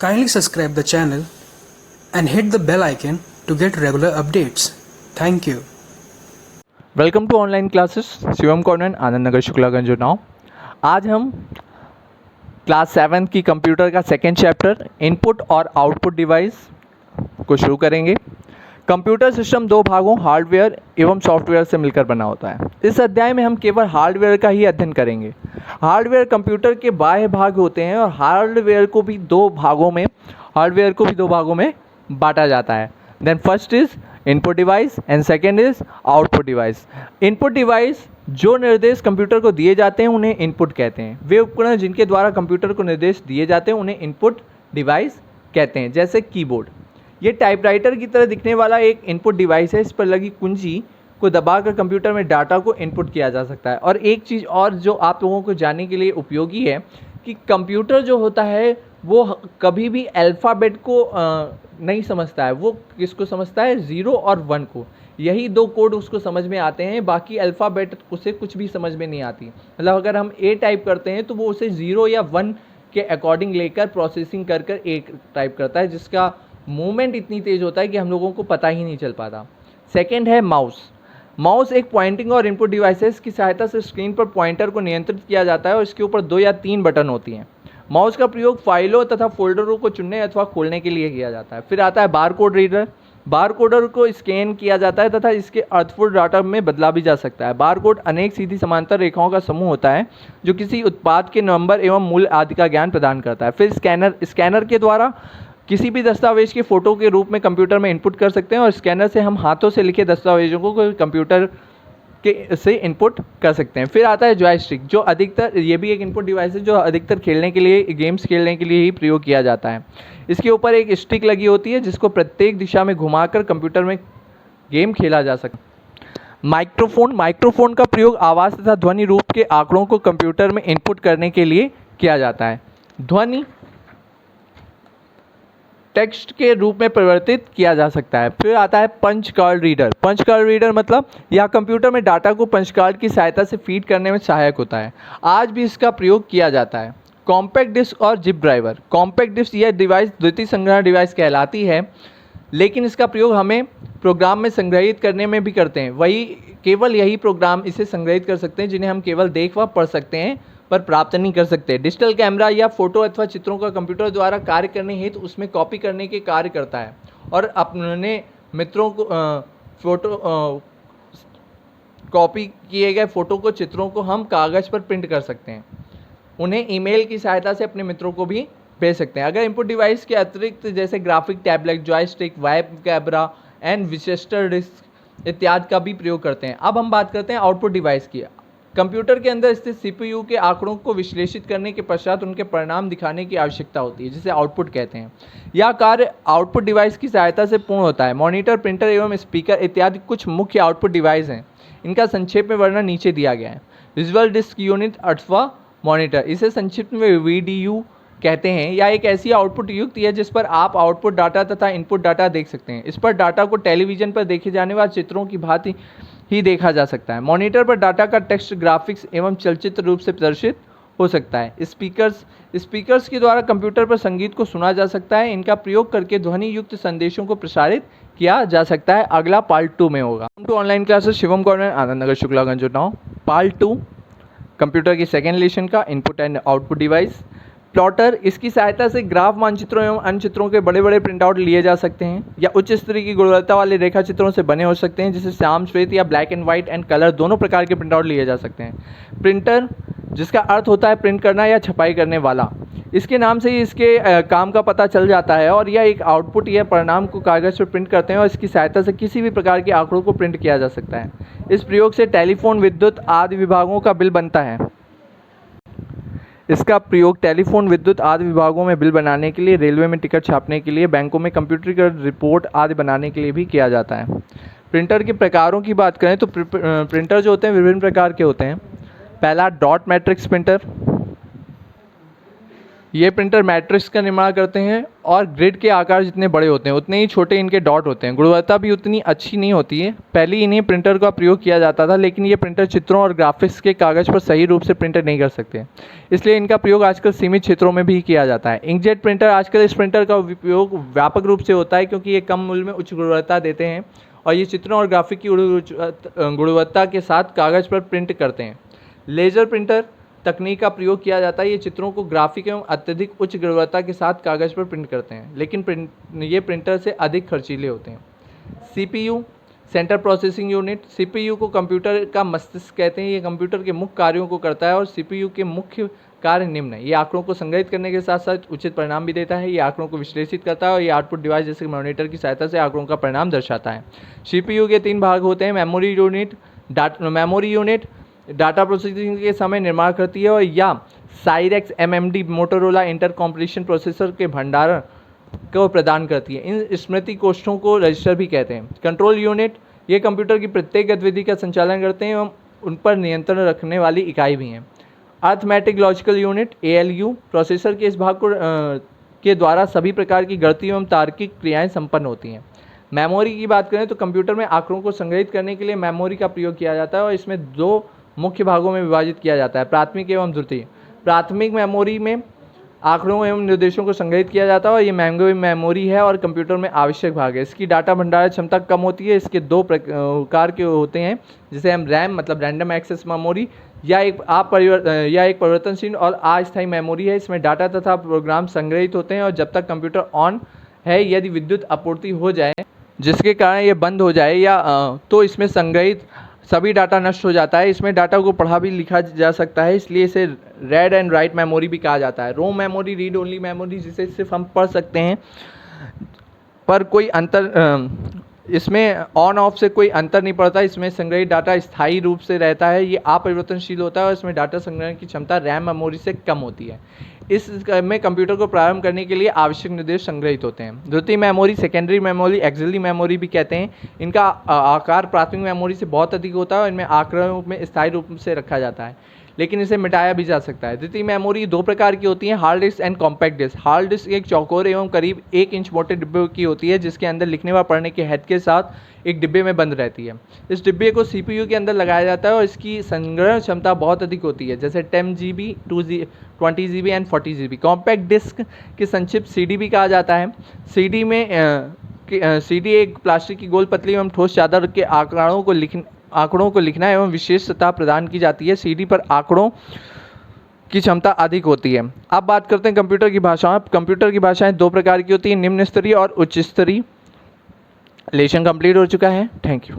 Kindly subscribe the channel and hit the bell icon to get regular updates. Thank you. Welcome to online classes Shivam convent Anand Nagar Shuklaganj Unnao. आज हम class 7 की computer का second chapter input और output device को शुरू करेंगे। Computer system दो भागों हार्डवेयर एवं सॉफ्टवेयर से मिलकर बना होता है। इस अध्याय में हम केवल हार्डवेयर का ही अध्ययन करेंगे। हार्डवेयर कंप्यूटर के बाह्य भाग होते हैं और हार्डवेयर को भी दो भागों में बांटा जाता है। Then first is input device and second is output device. Input device जो निर्देश कंप्यूटर को दिए जाते हैं उन्हें इनपुट कहते हैं। वे उपकरण जिनके द्वारा कंप्यूटर को निर्देश दिए जाते हैं उन्हें इनपुट डिवाइस कहते हैं। जैसे कीबोर्ड, ये टाइपराइटर की तरह दिखने वाला एक इनपुट डिवाइस है। इस पर लगी कुंजी को दबाकर कंप्यूटर में डाटा को इनपुट किया जा सकता है। और एक चीज़ और जो आप लोगों को जानने के लिए उपयोगी है कि कंप्यूटर जो होता है वो कभी भी अल्फ़ाबेट को नहीं समझता है। वो किसको समझता है? 0 और 1 को। यही दो कोड उसको समझ में आते हैं, बाकी अल्फ़ाबेट उसे कुछ भी समझ में नहीं आती। मतलब अगर हम ए टाइप करते हैं तो वो उसे 0 या 1 के अकॉर्डिंग लेकर प्रोसेसिंग कर कर ए टाइप करता है, जिसका मूवमेंट इतनी तेज़ होता है कि हम लोगों को पता ही नहीं चल पाता। सेकेंड है माउस। माउस एक पॉइंटिंग और इनपुट डिवाइस है। इसकी सहायता से स्क्रीन पर पॉइंटर को नियंत्रित किया जाता है और इसके ऊपर 2 या 3 बटन होती हैं। माउस का प्रयोग फाइलों तथा फोल्डरों को चुनने अथवा खोलने के लिए किया जाता है। फिर आता है बारकोड रीडर। बारकोडर को स्कैन किया जाता है तथा इसके अर्थपूर्ण डाटा में बदला भी जा सकता है। बारकोड अनेक सीधी समांतर रेखाओं का समूह होता है जो किसी उत्पाद के नंबर एवं मूल्य आदि का ज्ञान प्रदान करता है। फिर स्कैनर के द्वारा किसी भी दस्तावेज की फ़ोटो के रूप में कंप्यूटर में इनपुट कर सकते हैं और स्कैनर से हम हाथों से लिखे दस्तावेजों को कंप्यूटर के से इनपुट कर सकते हैं। फिर आता है जॉयस्टिक, जो अधिकतर ये भी एक इनपुट डिवाइस है जो अधिकतर खेलने के लिए, गेम्स खेलने के लिए ही प्रयोग किया जाता है। इसके ऊपर एक स्टिक लगी होती है जिसको प्रत्येक दिशा में घुमाकर कंप्यूटर में गेम खेला जा सकता है। माइक्रोफोन का प्रयोग आवाज़ तथा ध्वनि रूप के आंकड़ों को कंप्यूटर में इनपुट करने के लिए किया जाता है। ध्वनि टेक्स्ट के रूप में परिवर्तित किया जा सकता है। फिर आता है punch card reader. Punch card reader मतलब यह कंप्यूटर में डाटा को पंच कार्ड की सहायता से फीड करने में सहायक होता है। आज भी इसका प्रयोग किया जाता है। कॉम्पैक्ट डिस्क और जिप ड्राइवर। कॉम्पैक्ट डिस्क यह डिवाइस द्वितीय संग्रहण डिवाइस कहलाती है, लेकिन इसका प्रयोग हमें प्रोग्राम में संग्रहित करने में भी करते हैं। वही केवल यही प्रोग्राम इसे संग्रहित कर सकते हैं जिन्हें हम केवल देख व पढ़ सकते हैं पर प्राप्त नहीं कर सकते। डिजिटल कैमरा या फोटो अथवा चित्रों का कंप्यूटर द्वारा कार्य करने हेतु उसमें कॉपी करने के कार्य करता है और अपने मित्रों को कॉपी किए गए फोटो को, चित्रों को हम कागज़ पर प्रिंट कर सकते हैं। उन्हें ईमेल की सहायता से अपने मित्रों को भी भेज सकते हैं। अगर इनपुट डिवाइस के अतिरिक्त जैसे graphic tablet, joystick, web camera and विजिस्टर डिस्क इत्यादि का भी प्रयोग करते हैं। अब हम बात करते हैं आउटपुट डिवाइस की। कंप्यूटर के अंदर स्थित सीपीयू के आंकड़ों को विश्लेषित करने के पश्चात उनके परिणाम दिखाने की आवश्यकता होती है, जिसे आउटपुट कहते हैं। यह कार्य आउटपुट डिवाइस की सहायता से पूर्ण होता है। मॉनिटर, प्रिंटर एवं स्पीकर इत्यादि कुछ मुख्य आउटपुट डिवाइस हैं। इनका संक्षेप में वर्णन नीचे दिया गया है। विजुअल डिस्क यूनिट अथवा मॉनिटर, इसे संक्षिप्त में वीडीयू कहते हैं। यह एक ऐसी आउटपुट युक्ति है जिस पर आप आउटपुट डाटा तथा इनपुट डाटा देख सकते हैं। इस पर डाटा को टेलीविजन पर देखे जाने वाले चित्रों की भांति ही देखा जा सकता है। मॉनिटर पर डाटा का टेक्स्ट, ग्राफिक्स एवं चलचित्र रूप से प्रदर्शित हो सकता है। स्पीकर्स के द्वारा कंप्यूटर पर संगीत को सुना जा सकता है। इनका प्रयोग करके ध्वनि युक्त संदेशों को प्रसारित किया जा सकता है। अगला पार्ट 2 में होगा। To online classes Shivam Corner Anand Nagar Shuklaganj Unnao. Part 2 computer की सेकेंड लेसन का input and output device. Plotter, इसकी सहायता से ग्राफ, मानचित्रों एवं अन्य चित्रों के बड़े बड़े प्रिंटआउट लिए जा सकते हैं या उच्च स्तरीय की गुणवत्ता वाले रेखा चित्रों से बने हो सकते हैं, जिसे श्याम श्वेत या black and white and colour दोनों प्रकार के प्रिंटआउट लिए जा सकते हैं। प्रिंटर, जिसका अर्थ होता है प्रिंट करना या छपाई करने वाला, इसके नाम से ही इसके काम का पता चल जाता है और यह एक आउटपुट या परिणाम को कागज़ पर प्रिंट करते हैं और इसकी सहायता से किसी भी प्रकार के आंकड़ों को प्रिंट किया जा सकता है। इस प्रयोग से टेलीफोन, विद्युत आदि विभागों का बिल बनता है। इसका प्रयोग टेलीफोन, विद्युत आदि विभागों में बिल बनाने के लिए, रेलवे में टिकट छापने के लिए, बैंकों में कंप्यूटरीकृत रिपोर्ट आदि बनाने के लिए भी किया जाता है। प्रिंटर के प्रकारों की बात करें तो प्रिंटर जो होते हैं विभिन्न प्रकार के होते हैं। पहला डॉट मैट्रिक्स प्रिंटर, ये प्रिंटर मैट्रिक्स का निर्माण करते हैं और ग्रिड के आकार जितने बड़े होते हैं उतने ही छोटे इनके डॉट होते हैं। गुणवत्ता भी उतनी अच्छी नहीं होती है। पहले इन्हीं प्रिंटर का प्रयोग किया जाता था, लेकिन ये प्रिंटर चित्रों और ग्राफिक्स के कागज़ पर सही रूप से प्रिंटर नहीं कर सकते, इसलिए इनका प्रयोग आजकल सीमित क्षेत्रों में भी किया जाता है। इंकजेट प्रिंटर आजकल इस प्रिंटर का उपयोग व्यापक रूप से होता है, क्योंकि ये कम मूल्य में उच्च गुणवत्ता देते हैं और ये चित्रों और ग्राफिक की गुणवत्ता के साथ कागज़ पर प्रिंट करते हैं। लेज़र प्रिंटर तकनीक का प्रयोग किया जाता है। ये चित्रों को ग्राफिक एवं अत्यधिक उच्च गुणवत्ता के साथ कागज़ पर प्रिंट करते हैं, लेकिन ये प्रिंटर से अधिक खर्चीले होते हैं। CPU centre processing unit, CPU को कंप्यूटर का मस्तिष्क कहते हैं। ये कंप्यूटर के मुख्य कार्यों को करता है और CPU के मुख्य कार्य निम्न है। ये आंकड़ों को संग्रहित करने के साथ साथ उचित परिणाम भी देता है। ये आंकड़ों को विश्लेषित करता है और ये आउटपुट डिवाइस जैसे मॉनिटर की सहायता से आंकड़ों का परिणाम दर्शाता है। CPU के 3 भाग होते हैं। मेमोरी यूनिट डाटा प्रोसेसिंग के समय निर्माण करती है और या साइरेक्स MMD Motorola inter compression processor के भंडारण को प्रदान करती है। इन स्मृति कोष्ठों को रजिस्टर भी कहते हैं। कंट्रोल यूनिट ये कंप्यूटर की प्रत्येक गतिविधि का संचालन करते हैं एवं उन पर नियंत्रण रखने वाली इकाई भी हैं। Arithmetic logical unit ALU processor के इस भाग के द्वारा सभी प्रकार की गणितीय एवं तार्किक क्रियाएं संपन्न होती हैं। मेमोरी की बात करें तो कंप्यूटर में आंकड़ों को संग्रहित करने के लिए मेमोरी का प्रयोग किया जाता है और इसमें 2 मुख्य भागों में विभाजित किया जाता है, प्राथमिक एवं द्वितीय। प्राथमिक मेमोरी में आंकड़ों एवं निर्देशों को संग्रहित किया जाता है और ये महंगी मेमोरी है और कंप्यूटर में आवश्यक भाग है। इसकी डाटा भंडारण क्षमता कम होती है। इसके 2 प्रकार के होते हैं, जिसे हम रैम मतलब रैंडम एक्सेस मेमोरी या एक परिवर्तनशील और अस्थायी मेमोरी है। इसमें डाटा तथा प्रोग्राम संग्रहित होते हैं और जब तक कंप्यूटर ऑन है, यदि विद्युत आपूर्ति हो जाए जिसके कारण ये बंद हो जाए या तो इसमें संग्रहित सभी डाटा नष्ट हो जाता है। इसमें डाटा को पढ़ा भी लिखा जा सकता है, इसलिए इसे रीड एंड राइट मेमोरी भी कहा जाता है। रोम मेमोरी रीड ओनली मेमोरी, जिसे सिर्फ हम पढ़ सकते हैं पर कोई अंतर इसमें ऑन ऑफ से कोई अंतर नहीं पड़ता। इसमें संग्रहित डाटा स्थायी रूप से रहता है, ये अपरिवर्तनशील होता है और इसमें डाटा संग्रहण की क्षमता रैम मेमोरी से कम होती है। इस में कंप्यूटर को प्रारंभ करने के लिए आवश्यक निर्देश संग्रहित होते हैं। द्वितीय memory, secondary memory, axillary memory भी कहते हैं। इनका आकार प्राथमिक मेमोरी से बहुत अधिक होता है और इनमें आंकड़ों में स्थायी रूप से रखा जाता है, लेकिन इसे मिटाया भी जा सकता है। द्वितीय मेमोरी 2 प्रकार की होती हैं, hard disk and compact disc. Hard disk एक चौकोर एवं करीब 1 इंच मोटे डिब्बे की होती है, जिसके अंदर लिखने व पढ़ने के हेड के साथ एक डिब्बे में बंद रहती है। इस डिब्बे को CPU के अंदर लगाया जाता है और इसकी संग्रहण क्षमता बहुत अधिक होती है, जैसे 10 GB, 20 GB and 40 GB। Compact disc के संक्षिप्त CD भी कहा जाता है। CD एक प्लास्टिक की गोल पतली एवं ठोस चादर के आंकड़ों को लिखना एवं विशेषता प्रदान की जाती है। CD पर आंकड़ों की क्षमता अधिक होती है। अब बात करते हैं कंप्यूटर की भाषाओं। कंप्यूटर की भाषाएं 2 प्रकार की होती हैं, निम्न स्तरीय और उच्च स्तरीय। लेसन कंप्लीट हो चुका है। Thank you.